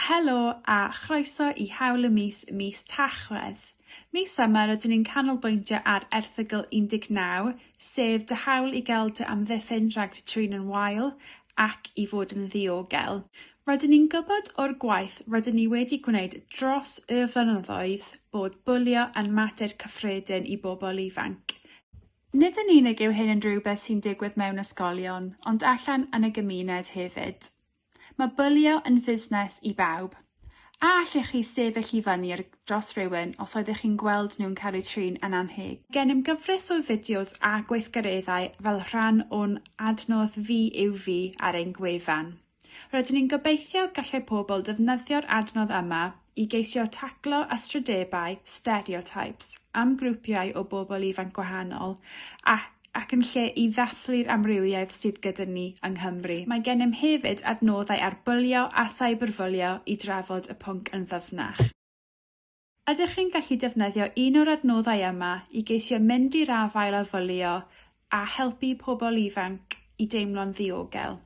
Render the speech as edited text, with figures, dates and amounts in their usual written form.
Helo a chroeso I Hawl y mis Tachwedd. Mis yma rydyn ni'n canolbwyntio ar erthygl 19, sef dy hawl I gael dy amddiffyn rhag dy drin yn wael ac I fod yn ddiogel. Rydyn ni'n gwybod o'r gwaith rydyn ni wedi gwneud dros y flynyddoedd bod bwlio yn mater cyffredin I bobl ifanc. Nid yn unig yw hyn yn rhywbeth sy'n digwydd mewn ysgolion, ond allan yn y gymuned hefyd. Mae bwlio yn fusnes I bawb, a allech chi sefyll I fyny dros rhywun os oeddech chi'n gweld nhw'n cael eu trin yn anheg. Gennym gyfres o fideos a gweithgareddau fel rhan o'n adnodd fi yw fi ar ein gwefan. Rydyn ni'n gobeithio gallai pobl defnyddio'r adnodd yma I geisio taclo ystrydebau, stereotypes, am grwpiau o bobl ifanc gwahanol ac yn lle I ddathlu'r amrywiaeth sydd gyda ni yng Nghymru. Mae gennym hefyd adnoddau ar bwlio a cyberbwlio I drafod y pwnc yn ddyfnach. Ydych chi'n gallu defnyddio un o'r adnoddau yma I geisio mynd i'r afael o fwlio a helpu pobl ifanc I deimlo'n ddiogel.